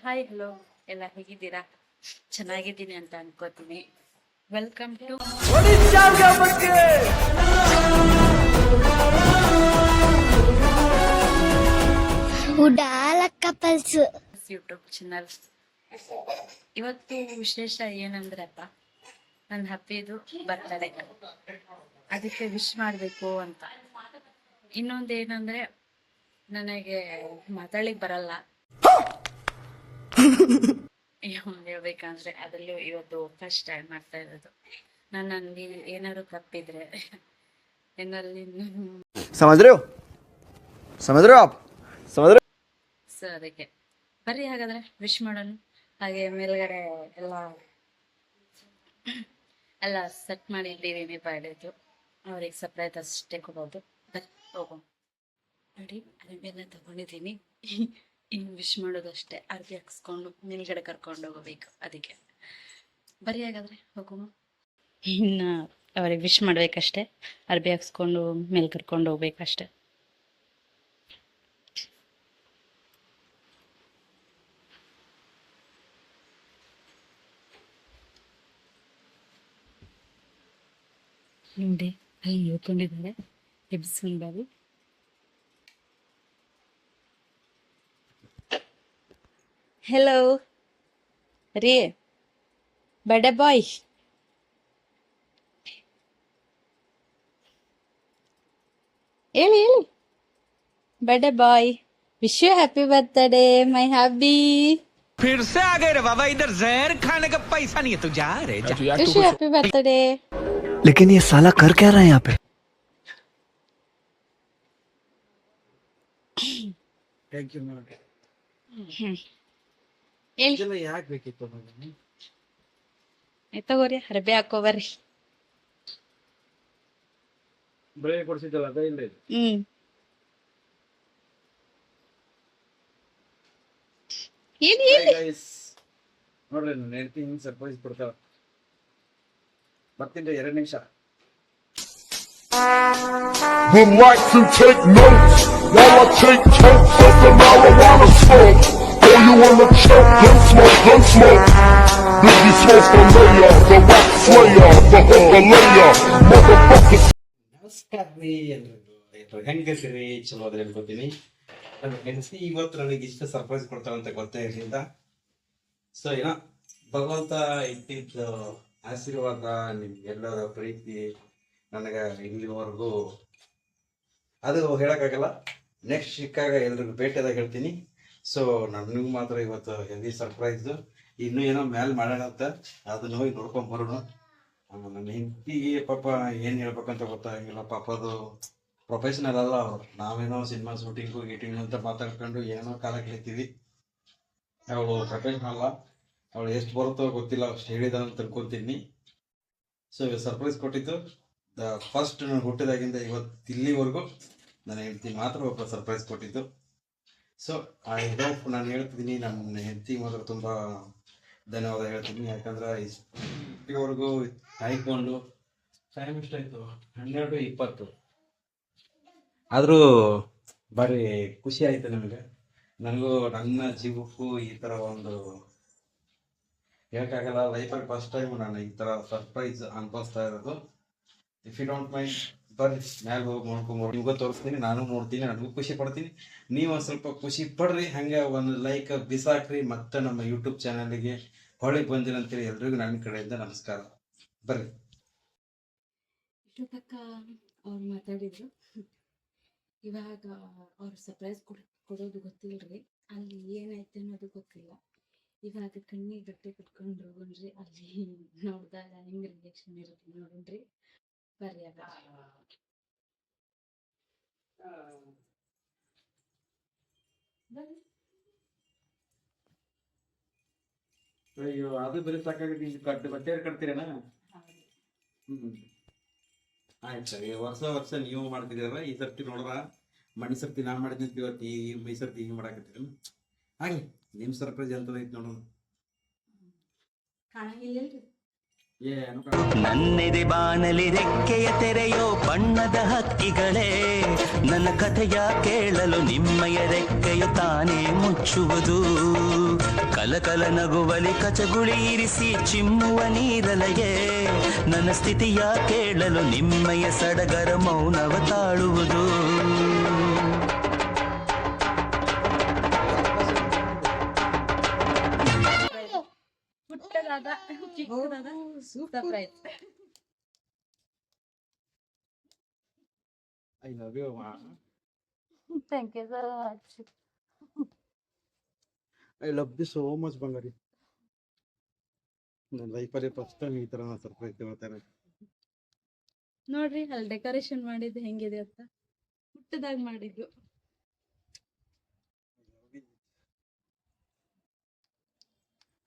Hi hello ಎಲ್ಲ ಹೇಗಿದ್ದೀರಾ? ಚೆನ್ನಾಗಿದ್ದೀನಿ ಅಂತ ಅನ್ಕೋತೀನಿ. Welcome to Udala couples YouTube channel. ಇವತ್ತು ವಿಶೇಷ ಏನಂದ್ರಪ್ಪ, ನನ್ನ ಹಪ್ಪಿದು ಬರ್ತಡೇ, ಅದಕ್ಕೆ ವಿಶ್ ಮಾಡಬೇಕು ಅಂತ. ಇನ್ನೊಂದೇನಂದ್ರೆ ನನಗೆ ಮಾತಾಡ್ಲಿಕ್ಕೆ ಬರಲ್ಲ ಹೇಳ್ಬೇಕಂದ್ರೆ. ಅದರಲ್ಲೂ ಇವತ್ತು ಫಸ್ಟ್ ಟೈಮ್ ಮಾಡ್ತಾ ಇರೋದು. ನನಗೆ ಏನಾದ್ರು ತಪ್ಪಿದ್ರೆ ಏನಲ್ಲಿ समझ रहे हो समझ रहे हो आप समझ रहे ಸೊ ಅದಕ್ಕೆ ಬರ್ರಿ ಹಾಗಾದ್ರೆ ವಿಶ್ ಮಾಡೋಣ. ಹಾಗೆ ಮೇಲ್ಗಡೆ ಎಲ್ಲ ಎಲ್ಲ ಸೆಟ್ ಮಾಡಿದ್ದೀವಿ ಬರ್ಡೇದು. ಅವ್ರಿಗೆ ಸರ್ಪ್ರೈಸ್ ಅಷ್ಟೇ ಕೊಡೋದು. ಹೋಗೋಣ ನೋಡಿ, ಅರಿವೆಲ್ಲ ತಗೊಂಡಿದ್ದೀನಿ. ಇನ್ನು ವಿಶ್ ಮಾಡೋದಷ್ಟೇ. ಅರ್ಬಿ ಹಾಕ್ಸ್ಕೊಂಡು ಮೇಲ್ಗಡೆ ಕರ್ಕೊಂಡು ಹೋಗಬೇಕು. ಅದಕ್ಕೆ ಬರ್ರಿ ಹಾಗಾದ್ರೆ ಹೋಗೋಣ. ಇನ್ನು ಅವ್ರಿಗೆ ವಿಶ್ ಮಾಡ್ಬೇಕಷ್ಟೆ. ಅರ್ಬಿ ಹಾಕ್ಸ್ಕೊಂಡು ಮೇಲ್ ಕರ್ಕೊಂಡು ಹೋಗ್ಬೇಕಷ್ಟೆ. ನೋಡಿ ಅಲ್ಲಿ ನಿಲ್ಕೊಂಡಿದ್ದಾರೆ ಎಬ್ಸ್ಕೊಂಡ್ ಬಾರಿ. ಹೆಲೋ ರೀ ಬರ್ಡೇ ಬಾಯ್. ಹೇಳಿ ಹೇಳಿ. Birthday boy, wish you happy birthday my hubby. फिर से आ गए रे बाबा, इधर जहर खाने का पैसा नहीं है, तू जा रे जा। Wish you happy birthday. लेकिन ये साला कर क्या रहा है यहाँ पे ಥ್ಯಾಂಕ್ ಯು ನೋಡಿ. ಹೇಳಿ ಇದೆಲ್ಲ ಯಾಕೆ ಬೇಕಿತ್ತು ನನಗೆ? ತಗೋರಿ ಅರ್ಬಿ ಹಾಕೋ ಬರ್ರಿ. ಬಳೆ ಕೊಡ್ಸಿದ್ದಲ್ಲ ಅದ ಇಲ್ಲ ಇದು. ಹೇಳಿ Hi ಹೇಳಿ. guys. ನೋಡ್ರಿ ನನ್ನ ಹೆಂಡತಿ ಹಿಂಗ್ ಸರ್ಪ್ರೈಸ್ ಕೊಡ್ತಾಳ. ಬರ್ತೀನಿ 2 ನಿಮಿಷ. Would like to take notes while I take totes of the marijuana smoke. Oh, you wanna choke? Gun smoke. Biggie Smoke the mayor, the rap slayer, the hooker layer, motherfucker. ನಮಸ್ಕಾರ ರೀ ಎಲ್ರಿಗೂ. ಹೆಂಗಸಿರಿ? ಚಲೋ ಅದ್ರಿ ಅನ್ಕೋತೀನಿ. ನನ್ನ ಹೆಂಡತಿ ಇವತ್ತು ನನಗೆ ಇಷ್ಟು ಸರ್ಪ್ರೈಸ್ ಕೊಡ್ತಾಳೆ ಅಂತ ಗೊತ್ತೇ ಇರಲಿಲ್ಲ. ಸೊ ಏನೋ ಭಗವಂತ ಇಟ್ಟಿದ್ದ ಆಶೀರ್ವಾದ, ನಿಮ್ಗೆಲ್ಲರ ಪ್ರೀತಿ ನನಗೆ ಇಲ್ಲಿವರೆಗೂ ಅದು ಹೇಳಕ್ಕಾಗಲ್ಲ. ನೆಕ್ಸ್ಟ್ ಸಿಕ್ಕಾಗ ಎಲ್ರಿಗೂ ಭೇಟಿಯಾದಾಗ ಹೇಳ್ತೀನಿ. ಸೊ ನನಗೂ ಮಾತ್ರ ಇವತ್ತು ಹೆವಿ ಸರ್ಪ್ರೈಸು. ಇನ್ನೂ ಏನೋ ಮ್ಯಾಲೆ ಮಾಡೋಣ ಅಂತ, ಅದನ್ನ ಹೋಗಿ ನೋಡ್ಕೊಂಡ್ ಬರೋಣ. ನನ್ನ ಹೆಂಡತಿಗೆ ಪಾಪ ಏನು ಹೇಳ್ಬೇಕಂತ ಗೊತ್ತಾಗಂಗಿಲ್ಲ. ಪಾಪ ಅದು ಪ್ರೊಫೆಷನಲ್ ಅಲ್ಲ ಅವರು. ನಾವೇನೋ ಸಿನಿಮಾ ಶೂಟಿಂಗು ಗೀಟಿಂಗು ಅಂತ ಮಾತಾಡ್ಕೊಂಡು ಏನೋ ಕಾಲ ಕಳಿತೀವಿ. ಅವಳು ಪ್ರೊಫೆಷನಲ್ ಅಲ್ಲ. ಅವಳು ಎಷ್ಟು ಬರುತ್ತೋ ಗೊತ್ತಿಲ್ಲ, ಅಷ್ಟು ಹೇಳಿದ ಅಂತ ತಿಳ್ಕೊತೀನಿ. ಸೊ ಸರ್ಪ್ರೈಸ್ ಕೊಟ್ಟಿದ್ದು ಫಸ್ಟ್ ನಾನು ಹುಟ್ಟಿದಾಗಿಂದ ಇವತ್ತು ಇಲ್ಲಿವರೆಗೂ ನನ್ನ ಹೆಂಡತಿ ಮಾತ್ರ ಒಬ್ಬ ಸರ್ಪ್ರೈಸ್ ಕೊಟ್ಟಿದ್ದು. ಸೊ ಐ ಹೋಪ್ ನಾನು ಹೇಳ್ತಿದ್ದೀನಿ, ನನ್ನ ಹೆಂಡತಿ ಮಾತ್ರ ತುಂಬ ಧನ್ಯವಾದ ಹೇಳ್ತೀನಿ. ಯಾಕಂದ್ರೆ ಇಲ್ಲಿವರೆಗೂ ಕಾಯ್ಕೊಂಡು ಟೈಮ್ ಎಷ್ಟಾಯ್ತು? 12:20. ಆದರೂ ಭಾರಿ ಖುಷಿ ಆಯ್ತು ನನಗೆ. ನನಗೂ ನನ್ನ ಜೀವಕ್ಕೂ ಈ ಥರ ಒಂದು ಹೇಳಕ್ಕಾಗಲ್ಲ. ಲೈಫಲ್ಲಿ ಫಸ್ಟ್ ಟೈಮ್ ನಾನು ಈ ಥರ ಸರ್ಪ್ರೈಸ್ ಅನ್ಭವಿಸ್ತಾ ಇರೋದು. ಇಫ್ ಯು ಡೋಂಟ್ ಮೈಂಡ್ ಬರ್ರಿ ಮ್ಯಾಗ ಹೋಗಿ ನೋಡ್ಕೊಂಬೋದು. ನಿಮ್ಗೂ ತೋರಿಸ್ತೀನಿ, ನಾನು ನೋಡ್ತೀನಿ, ನನಗೂ ಖುಷಿ ಪಡ್ತೀನಿ. ನೀವು ಒಂದು ಸ್ವಲ್ಪ ಖುಷಿ ಪಡ್ರಿ. ಹಂಗೆ ಒಂದು ಲೈಕ್ ಬಿಸಾಕ್ರಿ. ಮತ್ತೆ ನಮ್ಮ ಯೂಟ್ಯೂಬ್ ಚಾನಲ್ಗೆ ಹೊಳಿಗೆ ಬಂದಿಲ್ಲ ಅಂತೇಳಿ ಎಲ್ರಿಗೂ ನನ್ನ ಕಡೆಯಿಂದ ನಮಸ್ಕಾರ. ಬರ್ರಿ. ಇಷ್ಟೊತ್ತಕ್ಕ ಅವ್ರು ಮಾತಾಡಿದ್ರು. ಇವಾಗ ಅವ್ರು ಸರ್ಪ್ರೈಸ್ ಕೊಡೋದು ಗೊತ್ತಿಲ್ರಿ. ಅಲ್ಲಿ ಏನಾಯ್ತು ಅನ್ನೋದು ಗೊತ್ತಿಲ್ಲ. ಇವಾಗ ಕಣ್ಣಿಗೆ ಗಟ್ಟೆ ಕಟ್ಕೊಂಡು ಹೋಗೋಣ್ರಿ. ಅಲ್ಲಿ ನೋಡಿದಾಗ ಹೆಂಗ್ ರಿಯಾಕ್ಷನ್ ಇರುತ್ತೆ ನೋಡೋಣ್ರಿ. ಬರ್ರಿ ಆಗ. ಅಯ್ಯೋ, ಅದು ಬರೀ ಸಾಕಾಗುತ್ತೆ. ಬಟ್ಟೆ ಕಟ್ತೀರೇನ? ಆಯ್ತು. ವರ್ಷ ನೀವು ಮಾಡ್ತಿದ್ದೀರಲ್ಲ, ಈ ಸರ್ತಿ ನೋಡ್ರ ಮಣಿ ಸರ್ತಿ ನಾ ಮಾಡಿದ್ನಿ. ಇವತ್ತು ಈ ಸರ್ತಿ ಹಿಂಗೆ ಮಾಡಾಕತ್ತೀರ. ಹಾಗೆ ನಿಮ್ಮ ಸರ್ಪ್ರೈಸ್ ಎಂತದೈತಿ ನೋಡೋಣ. ಕಾಣಂಗಿಲ್ಲಲ್ರಿ? ಏನು ನನ್ನೆದೆ ಬಾನಲಿ ರೆಕ್ಕೆಯ ತೆರೆಯೋ ಬಣ್ಣದ ಹಕ್ಕಿಗಳೇ, ನನ್ನ ಕಥೆಯ ಕೇಳಲು ನಿಮ್ಮಯ ರೆಕ್ಕೆಯು ತಾನೇ ಮುಚ್ಚುವುದು. ಕಲಕಲ ನಗುವಲಿ ಕಚಗುಳಿ ಇರಿಸಿ ಚಿಮ್ಮುವ ನೀರಲೆಗೆ, ನನ್ನ ಸ್ಥಿತಿಯ ಕೇಳಲು ನಿಮ್ಮಯ ಸಡಗರ ಮೌನವ ತಾಳುವುದು. ಪುಟ್ಟದಾದ ಚಿಕ್ಕದಾದ surprise. I love you. Thank you so much. I love you so much ಬಂಗಾರಿ. ನನ್ನ ಲೈಫಲ್ಲಿ ಫಸ್ಟ್ ಟೈಮ್ ಈ ಥರ ಸರ್ಪ್ರೈಸ್ ತಗೋತಾರೆ. ನೋಡ್ರಿ ಅಲ್ಲಿ ಡೆಕೋರೇಷನ್ ಮಾಡಿದ್ದು ಹೆಂಗಿದೆ ಅಂತ, ಪುಟ್ಟದಾಗಿ ಮಾಡಿದ್ದು.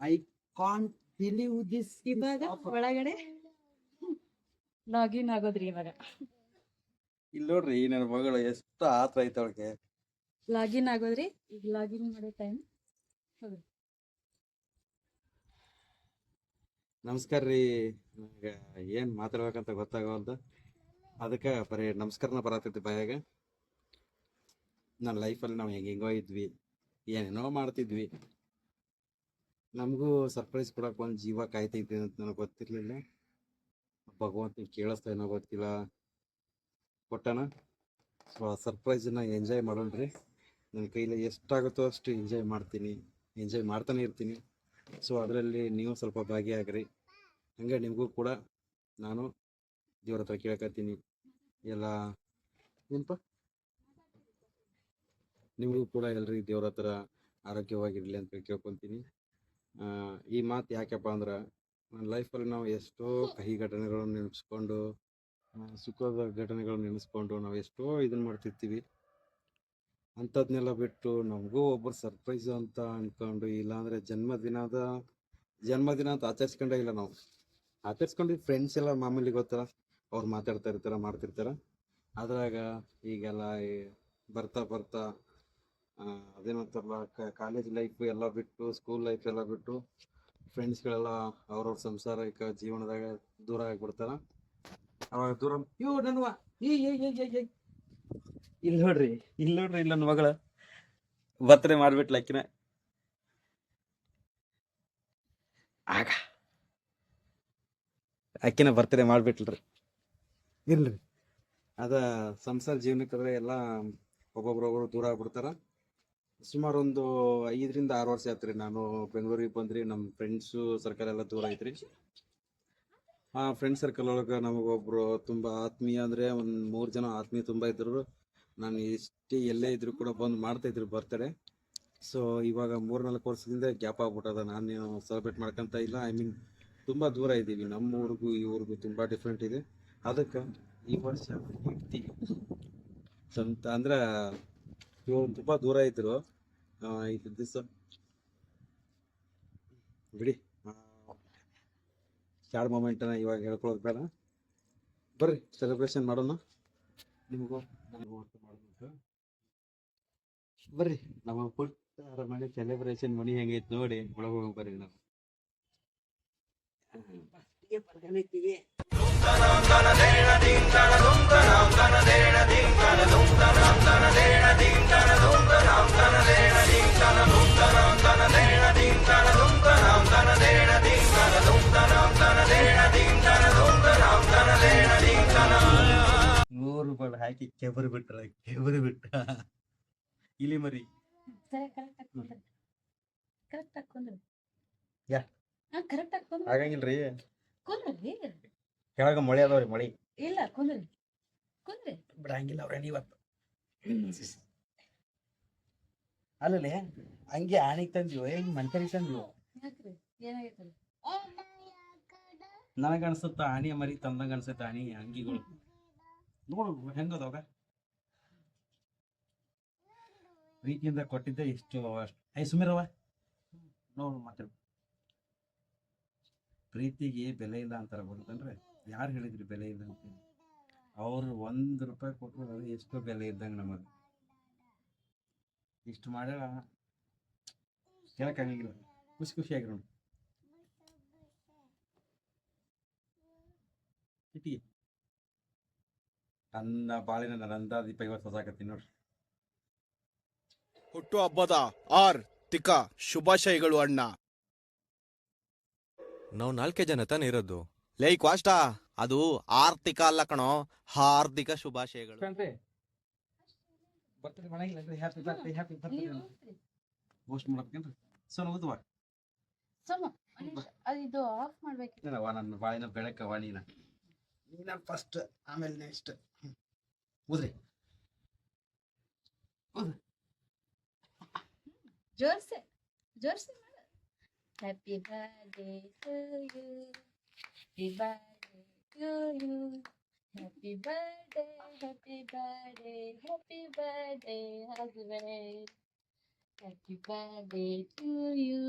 I can't believe this. ಇವಾಗ ಒಳಗಡೆ ಲಾಗಿನ್ ಆಗೋದ್ರಿ. ಇವಾಗ ಇಲ್ಲಿ ನೋಡ್ರಿ ನನ್ನ ಮಗಳು ಎಷ್ಟು ಆತ್ರ ಐತೆ ಅವಳಿಗೆ. ಲಾಗಿನ್ ಆಗೋದ್ರಿ. ಈಗ ಲಾಗಿನ್ ಮಾಡೋ ಟೈಮ್. ನಮಸ್ಕಾರ ರೀ. ನನಗೆ ಏನು ಮಾತಾಡ್ಬೇಕಂತ ಗೊತ್ತಾಗವಲ್ದು, ಅದಕ್ಕೆ ಬರೀ ನಮಸ್ಕಾರನ ಬರತೈತಿ ಬಾಯಾಗ. ನನ್ನ ಲೈಫಲ್ಲಿ ನಾವು ಹೆಂಗೆಂಗೋ ಇದ್ವಿ, ಏನೇನೋ ಮಾಡ್ತಿದ್ವಿ. ನಮಗೂ ಸರ್ಪ್ರೈಸ್ ಕೊಡೋಕೆ ಒಂದು ಜೀವ ಕಾಯ್ತೈತಿ ಅಂತ ನನಗೆ ಗೊತ್ತಿರಲಿಲ್ಲ. ಭಗವಂತನ ಕೇಳಿಸ್ತಾ ಗೊತ್ತಿಲ್ಲ, ಕೊಟ್ಟನ. ಸೊ ಆ ಸರ್ಪ್ರೈಸನ್ನ ಎಂಜಾಯ್ ಮಾಡೋಣ್ರಿ. ನನ್ನ ಕೈಲಿ ಎಷ್ಟಾಗುತ್ತೋ ಅಷ್ಟು ಎಂಜಾಯ್ ಮಾಡ್ತೀನಿ, ಎಂಜಾಯ್ ಮಾಡ್ತಾನೆ ಇರ್ತೀನಿ. ಸೊ ಅದರಲ್ಲಿ ನೀವು ಸ್ವಲ್ಪ ಭಾಗಿಯಾಗ್ರಿ. ಹಂಗೆ ನಿಮಗೂ ಕೂಡ ನಾನು ದೇವ್ರ ಹತ್ರ ಕೇಳ್ಕೊತೀನಿ, ಎಲ್ಲ ಏನಪ್ಪ ನಿಮಗೂ ಕೂಡ ಎಲ್ರಿ ದೇವ್ರ ಹತ್ರ ಆರೋಗ್ಯವಾಗಿರಲಿ ಅಂತ ಕೇಳ್ಕೊತೀನಿ. ಈ ಮಾತು ಯಾಕಪ್ಪ ಅಂದ್ರೆ, ನನ್ನ ಲೈಫಲ್ಲಿ ನಾವು ಎಷ್ಟೋ ಕಹಿ ಘಟನೆಗಳನ್ನು ನೆನೆಸ್ಕೊಂಡು, ಸುಖದ ಘಟನೆಗಳನ್ನ ನೆನೆಸ್ಕೊಂಡು ನಾವು ಎಷ್ಟೋ ಇದನ್ನು ಮಾಡ್ತಿರ್ತೀವಿ. ಅಂಥದ್ನೆಲ್ಲ ಬಿಟ್ಟು ನಮಗೂ ಒಬ್ಬರು ಸರ್ಪ್ರೈಸು ಅಂತ ಅಂದ್ಕೊಂಡು, ಇಲ್ಲಾಂದರೆ ಜನ್ಮದಿನ ಅಂತ ಆಚರಿಸ್ಕೊಂಡೇ ಇಲ್ಲ. ನಾವು ಆಚರಿಸ್ಕೊಂಡಿದ್ದು ಫ್ರೆಂಡ್ಸ್ ಎಲ್ಲ ಮಾಮೂಲಿ ಗೊತ್ತಲ್ಲ, ಅವ್ರು ಮಾತಾಡ್ತಾ ಇರ್ತಾರೆ, ಮಾಡ್ತಿರ್ತಾರೆ. ಅದ್ರಾಗ ಈಗೆಲ್ಲ ಬರ್ತಾ ಬರ್ತಾ ಅದೇನಂತಾರಲ್ಲ, ಕಾಲೇಜ್ ಲೈಫ್ ಎಲ್ಲ ಬಿಟ್ಟು, ಸ್ಕೂಲ್ ಲೈಫ್ ಎಲ್ಲ ಬಿಟ್ಟು, ಫ್ರೆಂಡ್ಸ್ಗಳೆಲ್ಲ ಅವ್ರವ್ರ ಸಂಸಾರಿಕ ಜೀವನದಾಗ ದೂರ ಆಗಿಬಿಡ್ತಾರೆ. ಅವಾಗ ದೂರ ನನ್ನ ಇಲ್ಲಿ ನೋಡ್ರಿ ಇಲ್ಲಿ ನನ್ನ ಮಗಳ ಬರ್ತಡೇ ಮಾಡ್ಬಿಟ್ಲ ಆಕಿನ. ಆಗ ಆಕಿನ ಬರ್ತಡೇ ಮಾಡ್ಬಿಟ್ಲ್ರಿ. ಇಲ್ರಿ ಅದ ಸಂಸಾರ ಜೀವನಕ್ಕೆ ಎಲ್ಲ ಒಬ್ಬೊಬ್ರೊಬ್ರು ದೂರ ಆಗ್ಬಿಡ್ತಾರ. ಸುಮಾರು ಒಂದು 5 ರಿಂದ 6 ವರ್ಷ ಆಯ್ತು ರೀ ನಾನು ಬೆಂಗಳೂರಿಗೆ ಬಂದ್ರಿ. ನಮ್ಮ ಫ್ರೆಂಡ್ಸು ಸರ್ಕಲ್ ಎಲ್ಲ ದೂರ ಐತ್ರಿ. ಆ ಫ್ರೆಂಡ್ ಸರ್ಕಲ್ ಒಳಗೆ ನಮಗೊಬ್ರು ತುಂಬ ಆತ್ಮೀಯ, ಅಂದರೆ ಒಂದು 3 ಜನ ಆತ್ಮೀಯ ತುಂಬ ಇದ್ರು. ನಾನು ಎಷ್ಟೇ ಎಲ್ಲೇ ಇದ್ರು ಕೂಡ ಬಂದು ಮಾಡ್ತಾಯಿದ್ರು ಬರ್ತಡೇ. ಸೊ ಇವಾಗ 3-4 ವರ್ಷದಿಂದ ಗ್ಯಾಪ್ ಆಗ್ಬಿಟ್ಟದ. ನಾನು ಸೆಲೆಬ್ರೇಟ್ ಮಾಡ್ಕೊತ ಇಲ್ಲ. ಐ ಮೀನ್ ತುಂಬ ದೂರ ಇದ್ದೀವಿ. ನಮ್ಮ ಊರಿಗೂ ಈ ಊರಿಗೂ ತುಂಬ ಡಿಫ್ರೆಂಟ್ ಇದೆ. ಅದಕ್ಕೆ ಈ ವರ್ಷ ಇರ್ತೀವಿ ಸ್ವಂತ ಅಂದ್ರೆ ಇವರು ತುಂಬ ದೂರ ಇದ್ರು. ಇದು ದಿವಸ ಬಿಡಿ, ಸ್ಯಾಡ್ ಮೂಮೆಂಟನ್ನ ಇವಾಗ ಹೇಳ್ಕೊಳ್ಳೋದು ಬೇಡ. ಬರ್ರಿ ಸೆಲೆಬ್ರೇಷನ್ ಮಾಡೋಣ. ನಿಮಗೂ ನನಗೂ ಮಾಡಬೇಕು. ಬರ್ರಿ ನಮ್ಮ ಪುಟ್ಟ ಅರಮನೆ ಸೆಲೆಬ್ರೇಷನ್ ಮನಿ ಹೆಂಗೈತೆ ನೋಡಿ, ಒಳಗೆ ಹೋಗಿ ಬರ್ರಿ. ನಾವು $100 ಹಾಕಿ ಕೆಬರಿ ಬಿಟ್ಟ ಇಲಿ ಮರಿ. ಆಗಂಗಿಲ್ರಿ, ಕೆಳಗ ಮಳೆ ಅದಾವ್ರಿ. ಮಳಿ ಇಲ್ಲ, ಕುಂದ್ರಿ ಬಿಡಂಗಿಲ್ಲ ಅವ್ರೆ ನೀವತ್ತು. ಅಲ್ಲೇ ಹಂಗೆ ಆಣಿಗೆ ತಂದಿವ, ಹೆಂಗ್ ಮನ್ಕರಿಗೆ ತಂದಿವ. ನನಗ ಅನ್ಸುತ್ತ ಆಣಿ ಮರಿ ತಂದಂಗ ಅನ್ಸುತ್ತ. ಆಣಿ ಅಂಗಿಗಳು ನೋಡು ಹೆಂಗದವಾಗ, ಪ್ರೀತಿಯಿಂದ ಕೊಟ್ಟಿದ್ದೆ ಎಷ್ಟು ಅಷ್ಟು. ಸುಮಿರವ ನೋಡು, ಮತ್ತೆ ಪ್ರೀತಿಗೆ ಬೆಲೆ ಇಲ್ಲ ಅಂತಾರ, ಗೊತ್ತಂದ್ರೆ ಯಾರು ಹೇಳಿದ್ರಿ ಬೆಲೆ ಇಲ್ಲ ಅಂತ? ಅವ್ರು $1 ಕೊಟ್ಟರು ಅದು ಎಷ್ಟೋ ಬೆಲೆ ಇದ್ದಂಗೆ ನಮಗೆ. ಇಷ್ಟು ಮಾಡ್ಯಾರ ಹೇಳಕ್ಕಾಗಿಲ್ಲ. ಖುಷಿಯಾಗಿ ನೋಡಿ. ಐತಿ. ನನ್ನ ಬಾಳಿನ ನನ್ನ ದೀಪ ಇವತ್ತು ಹೊಸಾಕತ್ತೀನಿ ನೋಡ್ರಿ. ಹುಟ್ಟು ಹಬ್ಬದ ಆರ್ಥಿಕ ಶುಭಾಶಯಗಳು ಅಣ್ಣ. ನಾವು 4 ಜನ ತಾನೇ ಇರೋದು. ಲೈ ಕ್ವಾಷ್ಟ, ಅದು ಆರ್ಥಿಕ ಅಲ್ಲ ಕಣೋ, ಹಾರ್ದಿಕ ಶುಭಾಶಯಗಳು. ಬರ್ತದೆ ಮನೆಗಿಲ್ಲ ಹ್ಯಾಪಿ ಬರ್ತ್ಡೇ ಪೋಸ್ಟ್ ಮಾಡ್ಬೇಕೇನ್ರಿ? ಸೊ ಓದುವ ಇದು ಆಫ್ ಮಾಡ್ಬೇಕು. ನನ್ನ ಬಾಳಿನ ಬೆಳಕ ವಾಣಿನ ನೀನ ಫಸ್ಟ್, ಆಮೇಲೆ ನೆಕ್ಸ್ಟ್. ಓದ್ರಿ ಜೋರ್ಸೆ ಜೋರ್ಸೆ ಮಾಡು. Happy birthday to you, happy birthday to you, happy birthday, happy birthday, happy birthday husband, happy birthday to you.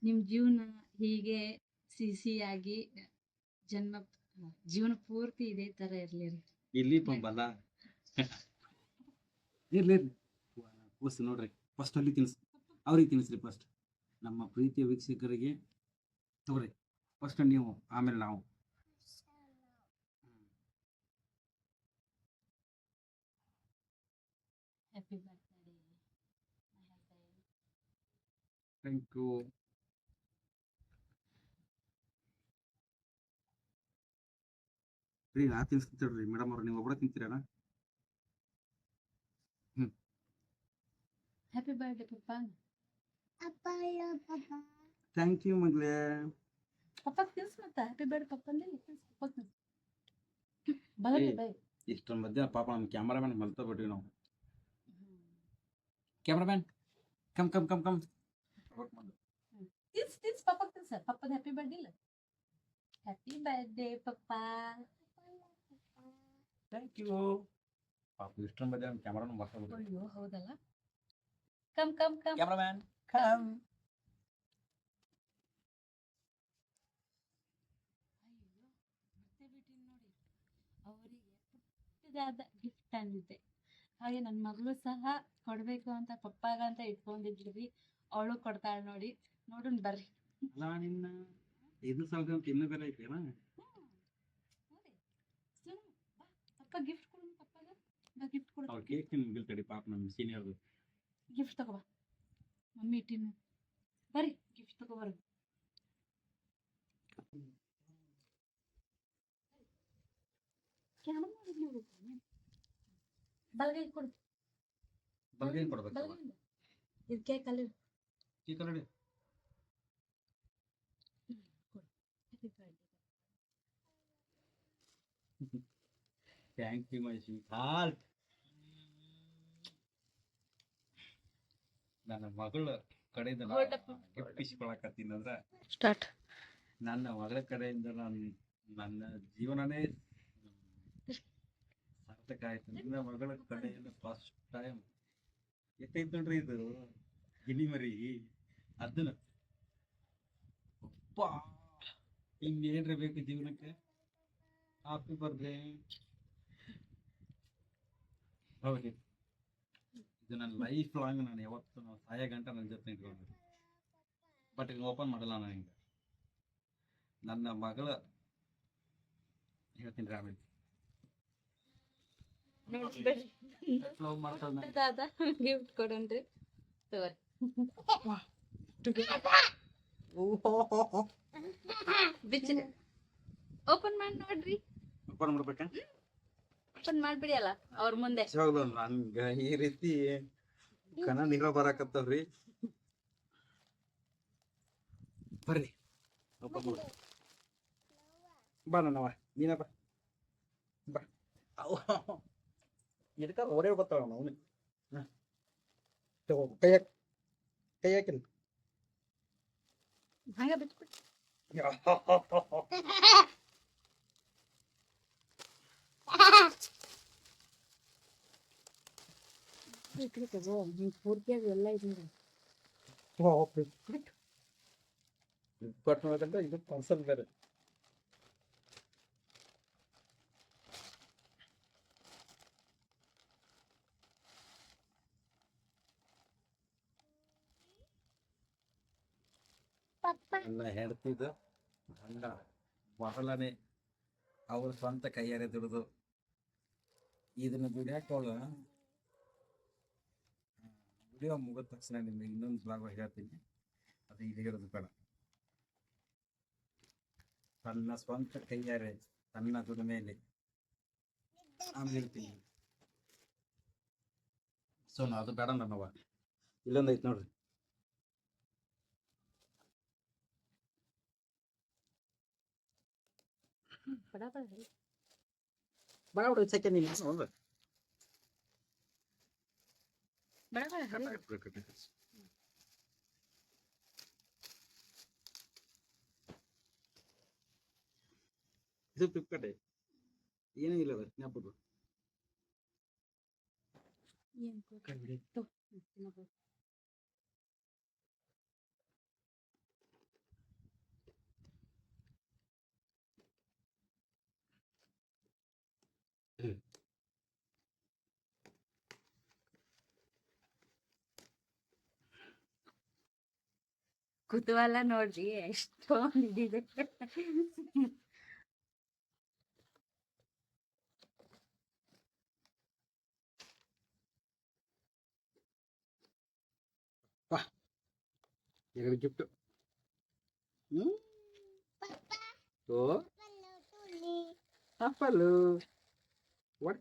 ನಿಮ್ಮ ಜೀವನ ಹೀಗೆ ಸಿಹಿಯಾಗಿ ಜೀವನ ಪೂರ್ತಿ ಇದೇ ತರ ಇರ್ಲಿರಿ. ಇಲ್ಲಿ ಬಂಬಲ್ಲ ಇರ್ಲಿ ಕೂಸು ನೋಡ್ರಿ. ಫಸ್ಟ್ ಅಲ್ಲಿ ತಿನ್ಸ್, ಅವ್ರಿಗೆ ತಿನ್ನಿಸ್ರಿ ಫಸ್ಟ್. ನಮ್ಮ ಪ್ರೀತಿಯ ವೀಕ್ಷಕರಿಗೆ ತಗೋರಿ ಫಸ್ಟ್ ನೀವು, ಆಮೇಲೆ ನಾವು. Happy birthday. Thank you. ರೀ ನಾ ತಿನ್ಸ್ತಿರ್ರಿ ಮೇಡಮ್ ಅವ್ರು, ನೀವು ಒಬ್ಬರ ತಿಂತೀರಣ್ಣ? ಹ್ಯಾಪಿ ಬರ್ಡೇ ಪಪ್ಪ. ಥ್ಯಾಂಕ್ ಯು ಮಗ್ಲೇ. ಪಪ್ಪ ತಿನ್ಸ್ ಮತ್ತ ಹ್ಯಾಪಿ ಬರ್ಡೇ ಪಪ್ಪ ಅಂದಿಲ್ಲ, ಪಪ್ಪ ತಿನ್ಸ್. Bye bye. ಇಷ್ಟರ ಮಧ್ಯ ಪಾಪ ನಮ್ಮ ಕ್ಯಾಮರಾಮ್ಯಾನ್ ಮಲ್ತಾ ಬಿಟ್ವಿ ನಾವು. Cameraman come come come come. ತಿನ್ಸ್ ತಿನ್ಸ್ ಪಪ್ಪ ತಿನ್ಸ. ಪಪ್ಪದ ಹ್ಯಾಪಿ ಬರ್ಡೇ ಇಲ್ಲ. ಹ್ಯಾಪಿ ಬರ್ಡೇ ಪಪ್ಪ. Thank you. ಪಾಪ ಇಷ್ಟರ ಮಧ್ಯ ನಮ್ಮ ಕ್ಯಾಮರಾನು ಮಲ್ತಾ ಬಿಟ್ವಿ. ಅಯ್ಯೋ ಹೌದಲ್ಲ. Come come come. Cameraman come. ಅಯ್ಯೋ ಮತ್ತೆ ಬಿಟ್ಟಿನಿ ನೋಡಿ. ಅವರಿಗೆ ಪುಟ್ಟದಾದ ಗಿಫ್ಟ್ ತಂದಿದ್ದೆ. ಹಾಗೆ ನನ್ನ ಮಗಳು ಸಹ ಕೊಡ್ಬೇಕು ಅಂತ ಪಪ್ಪಾಗಂತ ಇಟ್ಕೊಂಡಿದ್ರಿ. ಅವಳು ಕೊಡ್ತಾಳೆ ನೋಡಿ. ನೋಡೋಣ ಬರ್ರಿ. ಅಲ್ಲ ನಿನ್ನ ಇದು ಸಾಲ ಅಂತ ಇನ್ನೂ ಬೇರೆ ಐತೆನಾ? ನೋಡಿ ಸುಮ್ ಬಾ ಪಪ್ಪ ಗಿಫ್ಟ್ ಕೊಡು. ಪಪ್ಪಾಗ ಬಾ ಗಿಫ್ಟ್ ಕೊಡು. ಅವ್ರು ಕೇಕ್ ತಿನ್ಬಿಲ್ ತಡಿ ಪಾಪ ನಮ್ಮ ಸೀನಿಯರ್ದು. ಗಿಫ್ಟ್ ತಗೋಬಾ. ಮಮ್ಮಿ ಇಟ್ಟಿನ ಬರ್ರಿ ಗಿಫ್ಟ್ ತಗೋಬರ್ರಿ. ಕ್ಯಾಮರಾ ಮಾಡಿದ್ಲಿ ಬಲಗೈ ಕೊಡು. ಬಲ್ಗೇನ್ ಕೊಡ್ಬೇಕು? ಬಲಗೈಯಿಂದ ಇದು ಕೇಕ್ ಅಲ್ಲಿ ಕೇಕ್ ಅಲ್ಲಡಿ. ಕೊಡು. Happy birthday. Thank you my sweetheart. ನನ್ನ ಮಗಳ ಕಡೆಯಿಂದ ಗಿಫ್ಟ್ ಇಸ್ಕೊಳಕತ್ತೀನಿ ಅಂದ್ರೆ ಸ್ಟಾರ್ಟ್. ನನ್ನ ಮಗಳ ಕಡೆಯಿಂದ ನನ್ನ ಜೀವನನೇ ಸಾರ್ಥಕ ಆಯ್ತು. ನನ್ನ ಮಗಳ ಕಡೆಯಿಂದ ಫಸ್ಟ್ ಟೈಮ್ ಎತ್ತೈತ್ ನೋಡ್ರಿ ಇದು ಗಿನಿ ಮರಿ. ಅದನ್ನ ಅಪ್ಪ ಇನ್ನೇನ್ರಿ ಬೇಕು ಜೀವನಕ್ಕೆ. Happy birthday. ಹೌದು, ಇದು ನನ್ನ ಲೈಫ್ ಲಾಂಗ್ ನಾನು ಯಾವತ್ತು ಸಾಯ ಗಂಟ ನನ್ನ ಜೊತೆ ಇಟ್ಕೊಂಡಿದ್ದೆ. ಬಟ್ ಈಗ ಓಪನ್ ಮಾಡಲ್ಲ ನಾನು. ಹಿಂಗೆ ನನ್ನ ಮಗಳ ಹೇಳ್ತೀನಿ ರೀ ಆಮೇಲೆ. ಲವ್ ಮಾಡ್ತಾಳೆ ನಾನು. ದಾದ ಗಿಫ್ಟ್ ಕೊಡೋಣ್ರಿ ತಗೋರಿ. ಬಿಚ್ಚಿರಿ. ಓಪನ್ ಮಾಡಿ ನೋಡ್ರಿ. ಓಪನ್ ಮಾಡ್ಬೇಕಾ? ಓಪನ್ ಮಾಡ್ಬಿಡಿ ಅಲ್ಲ ಅವ್ರ ಮುಂದೆ. ನನ್ಗ ಈ ರೀತಿ ಕಣ ನೀರ ಬರಾಕತ್ತವ್ರಿ. ಬರ್ರಿ ಓಪನ್ ಮಾಡಿ. ಬಾ ನನ್ನವ ನೀನ ಬಾ ಬಾ. ಇದಕ್ಕ ಓಡೇ ಬರ್ತಾವ ಅವನು. ತಗೋ ಕೈ ಹಾಕಿನ. ಹಂಗ ಬಿಟ್ಬಿಡಿ. ಪೂರ್ತಿಯಾಗಿ ಎಲ್ಲ ಇದೆ. ಕಟ್ ಮಾಡ್ಬೇಕಂತ ಇದು ಪಾರ್ಸಲ್ ಬೇರೆ. ನನ್ನ ಹೆಂಡತಿದ್ದು ಗಂಡ ಮೊದಲನೇ ಅವ್ರ ಸ್ವಂತ ಕೈಯಾರೆ ದುಡಿದು ಇದನ್ನ ದುಡಿಯಾಕೋಳ ವಿಡಿಯೋ ಮುಗಿದ ತಕ್ಷಣ ನಿಮ್ಗೆ ಇನ್ನೊಂದು ಬ್ಲಾಗ್ ಹೇಳ್ತೀನಿ, ಅದು ಇದು ಹೇಳೋದು ಬೇಡ. ತನ್ನ ಸ್ವಂತ ಕೈಯಾರೆ ತನ್ನ ದುಡಿಮೆಯಲ್ಲಿ ಆಮೇಲೆ ಹೇಳ್ತೀನಿ. ಸೊ ಅದು ಬೇಡ ನನ್ನವ. ಇಲ್ಲೊಂದು ಐತೆ ನೋಡ್ರಿ, ಬಡ ಬಿಡು ಸೆಕೆಂಡ್ ಇಲ್ಲ ಹೌದು ಇದು ಫ್ಲಿಪ್ಕಾರ್ಟ್ ಏನೂ ಇಲ್ಲ ಅದು ಜ್ಞಾಪಕ. ಕುತೂಹಲ ನೋಡ್ರಿ ಎಷ್ಟೊಂದು ಇದಿದೆ. ಎರಡು ಗಿಫ್ಟ್ ಆಪಲ್ಲು ವಾಟ್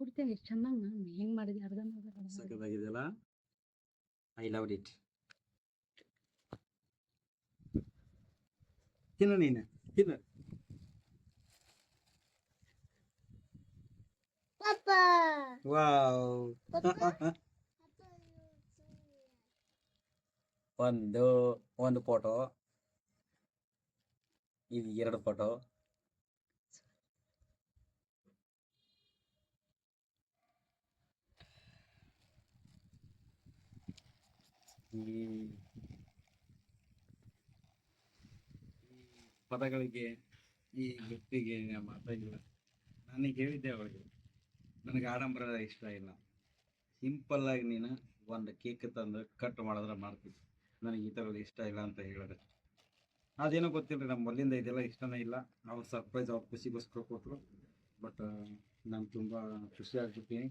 ಕುಡ್ತೇನೆ ಎಷ್ಟು ಚೆನ್ನಾಗಿ ನಾನು ಹೆಂಗ್ ಮಾಡಿದ್ವಿ ಅರ್ಧ ಸಖತ್ತಾಗಿದೆಯಲ್ಲ. I love it. ತಿನ್ನು ನೀನು ತಿನ್ನು. ವಾವ್ ಒಂದು ಫೋಟೋ, ಇದು 2 ಫೋಟೋ. ಈ ಪದಗಳಿಗೆ ಈ ವ್ಯಕ್ತಿಗೆ ಮಾತಾಗಿಲ್ಲ. ನನಗೆ ಹೇಳಿದ್ದೆ ಅವಳಿಗೆ, ನನಗೆ ಆಡಂಬರ ಇಷ್ಟ ಇಲ್ಲ, ಸಿಂಪಲ್ ಆಗಿ ನೀನು ಒಂದು ಕೇಕ್ ತಂದು ಕಟ್ ಮಾಡಿದ್ರೆ ಮಾಡ್ತೀವಿ, ನನಗೆ ಈ ಥರದ್ದು ಇಷ್ಟ ಇಲ್ಲ ಅಂತ ಹೇಳಿದೆ. ಅದೇನೋ ಗೊತ್ತಿಲ್ಲ, ನಮ್ಮ ಮೊದಲಿಂದ ಇದೆಲ್ಲ ಇಷ್ಟನೇ ಇಲ್ಲ. ಅವ್ರು ಸರ್ಪ್ರೈಸ್ ಅವ್ರು ಖುಷಿಗೋಸ್ಕರ ಕೊಟ್ಟರು. ಬಟ್ ನಾನು ತುಂಬ ಖುಷಿ ಆಗ್ಬಿಟ್ಟಿನಿ.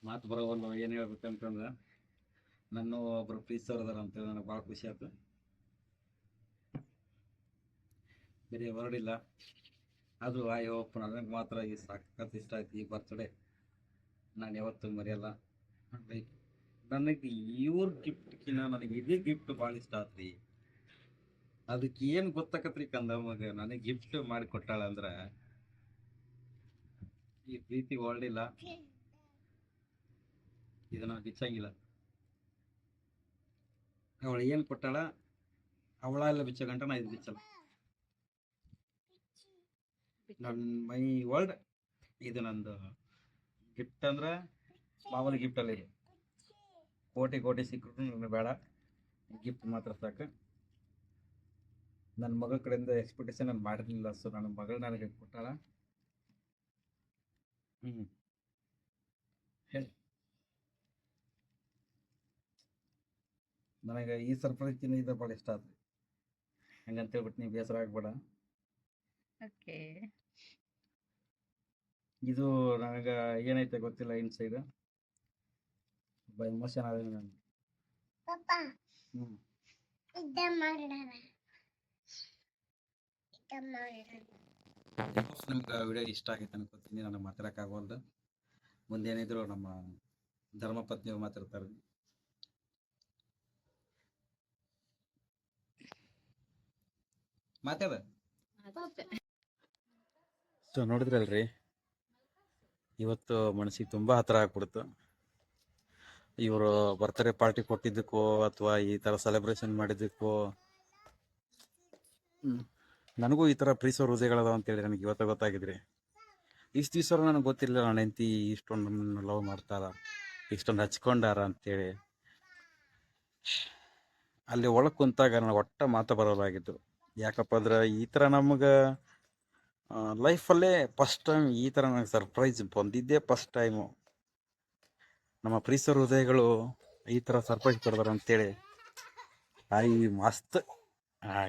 ಮಾತು ಬರೋವಲ್ಲ ಏನು ಹೇಳ್ಬೇಕಂತಂದ್ರೆ, ನನ್ನ ಒಬ್ಬರು ಪ್ರೀತಿಸೋರದಾರ ಅಂತೇಳಿ ನನಗೆ ಭಾಳ ಖುಷಿ ಆಯ್ತು. ಬೇರೆ ಹೊರಡಿಲ್ಲ. ಅದು ಐ ಹೋಪ್ ನನಗೆ ಮಾತ್ರ ಈ ಸಖತ್ ಇಷ್ಟ ಆಯ್ತು ಈ ಬರ್ತ್ಡೇ. ನಾನು ಯಾವತ್ತೂ ಮರೆಯಲ್ಲ. ಲೈಕ್ ನನಗೆ ಇವ್ರ ಗಿಫ್ಟ್ಕಿನ್ನ ನನಗೆ ಇದೇ ಗಿಫ್ಟ್ ಭಾಳ ಇಷ್ಟ ಆತ್ರಿ. ಅದಕ್ಕೆ ಏನು ಗೊತ್ತಾಕತ್ರಿ ಕಂದ ಮಗ, ನನಗೆ ಗಿಫ್ಟ್ ಮಾಡಿ ಕೊಟ್ಟಾಳ ಅಂದ್ರೆ ಈ ಪ್ರೀತಿ ಹೊರಡಿಲ್ಲ, ಇದನ್ನ ಬಿಚ್ಚಂಗಿಲ್ಲ. ಅವಳು ಏನು ಕೊಟ್ಟಾಳ ಅವಳ ಎಲ್ಲ ಬಿಚ್ಚ ಗಂಟ ನಾ ಇದು ಬಿಚ್ಚಲ್ಲ. ನನ್ನ ಮೈ ವರ್ಲ್ಡ್ ಇದು ನಂದು ಗಿಫ್ಟ್ ಅಂದ್ರೆ ಮಾಮೂಲಿ ಗಿಫ್ಟ್ ಅಲ್ಲ, ಇದು ಕೋಟಿ ಸಿಕ್ಕರು ನನಗೆ ಬೇಡ, ಗಿಫ್ಟ್ ಮಾತ್ರ ಸಾಕು. ನನ್ನ ಮಗಳ ಕಡೆಯಿಂದ ಎಕ್ಸ್ಪೆಕ್ಟೇಷನ್ ನಾನು ಮಾಡಿರಲಿಲ್ಲ. ಸೊ ನನ್ನ ಮಗಳು ನನಗೆ ಕೊಟ್ಟಾಳ. ಹೇಳಿ, ನನಗೆ ಈ ಸರ್ಪ್ರೈಸ್ ಇದು ಭಾಳ ಇಷ್ಟ ಆಯ್ತು. ಹಂಗಂತ ಹೇಳ್ಬಿಟ್ಟು ನೀವು ಬೇಸರ ಆಗ್ಬೇಡ. ಓಕೆ, ಇದು ನನಗೆ ಏನೈತೆ ಗೊತ್ತಿಲ್ಲ, ಇನ್ಸೈಡ್ ಎಮೋಷನ್ ಆದ ನಾನು. ನಿಮ್ಗೆ ವಿಡಿಯೋ ಇಷ್ಟ ಆಗೈತೆ ಅನ್ಕೋತೀನಿ. ನನಗೆ ಮಾತಾಡೋಕ್ಕಾಗವಲ್ದು. ಮುಂದೇನಿದ್ರು ನಮ್ಮ ಧರ್ಮಪತ್ನಿಯವ್ರು ಮಾತಾಡ್ತಾರೆ. ಮಾತಾಡ. ಸೊ ನೋಡಿದ್ರಲ್ರಿ, ಇವತ್ತು ಮನಸ್ಸಿಗೆ ತುಂಬ ಹತ್ತಿರ ಆಗ್ಬಿಡ್ತು. ಇವರು ಬರ್ತ್ಡೇ ಪಾರ್ಟಿ ಕೊಟ್ಟಿದ್ದಕ್ಕೋ ಅಥವಾ ಈ ಥರ ಸೆಲೆಬ್ರೇಷನ್ ಮಾಡಿದ್ದಕ್ಕೋ, ನನಗೂ ಈ ಥರ ಪ್ರೀಸೋ ಹೃದಯಗಳದಾವ ಅಂತೇಳಿ ನನಗೆ ಇವತ್ತು ಗೊತ್ತಾಗಿದ್ರಿ. ಇಷ್ಟು ದಿವಸ ನನಗೆ ಗೊತ್ತಿರಲಿಲ್ಲ ನನ್ನ ಹೆಂಡತಿ ಇಷ್ಟೊಂದು ಲವ್ ಮಾಡ್ತಾರ, ಇಷ್ಟೊಂದು ಹಚ್ಕೊಂಡಾರ ಅಂತೇಳಿ. ಅಲ್ಲಿ ಒಳಗೆ ಕುಂತಾಗ ನನಗೆ ಒಟ್ಟ ಮಾತು ಬರೋದಾಗಿದ್ದು. ಯಾಕಪ್ಪ ಅಂದ್ರೆ ಈ ಥರ ನಮಗೆ ಲೈಫಲ್ಲೇ ಫಸ್ಟ್ ಟೈಮ್ ಈ ಥರ ನನಗೆ ಸರ್ಪ್ರೈಸ್ ಬಂದಿದ್ದೇ ಫಸ್ಟ್ ಟೈಮು. ನಮ್ಮ ಪ್ರೀತಿಸೋ ಹೃದಯಗಳು ಈ ಥರ ಸರ್ಪ್ರೈಸ್ ಕೊಡ್ತಾರೆ ಅಂತೇಳಿ ಮಸ್ತ್.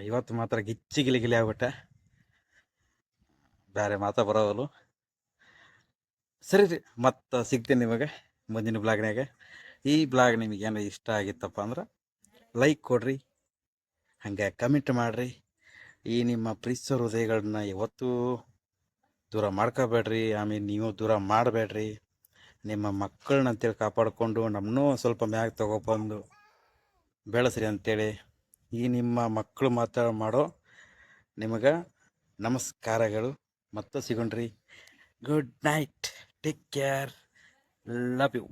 ಇವತ್ತು ಮಾತ್ರ ಗಿಚ್ಚಿ ಗಿಲಿ ಆಗ್ಬಿಟ್ಟೆ, ಬೇರೆ ಮಾತಾ ಬರೋವಲ್ಲ. ಸರಿ ರೀ, ಮತ್ತೆ ಸಿಗ್ತೀನಿ ನಿಮಗೆ ಮುಂದಿನ ಬ್ಲಾಗ್ನಾಗ. ಈ ಬ್ಲಾಗ್ ನಿಮಗೆ ಏನೋ ಇಷ್ಟ ಆಗಿತ್ತಪ್ಪ ಅಂದ್ರೆ ಲೈಕ್ ಕೊಡ್ರಿ, ಹಾಗೆ ಕಮೆಂಟ್ ಮಾಡಿರಿ. ಈ ನಿಮ್ಮ ಪ್ರೀತಿಸೋ ಹೃದಯಗಳನ್ನ ಯಾವತ್ತೂ ದೂರ ಮಾಡ್ಕೋಬೇಡ್ರಿ, ಆಮೇಲೆ ನೀವು ದೂರ ಮಾಡಬೇಡ್ರಿ. ನಿಮ್ಮ ಮಕ್ಕಳನ್ನ ಅಂತೇಳಿ ಕಾಪಾಡಿಕೊಂಡು ನಮ್ಮನ್ನೂ ಸ್ವಲ್ಪ ಮ್ಯಾಗ ತಗೊಬಂದು ಬೆಳೆಸ್ರಿ ಅಂತೇಳಿ ಈ ನಿಮ್ಮ ಮಕ್ಕಳು ಮಾಡೋ ನಿಮಗೆ ನಮಸ್ಕಾರಗಳು. ಮತ್ತೆ ಸಿಗೋಣ್ರಿ. Good night, take care, love you.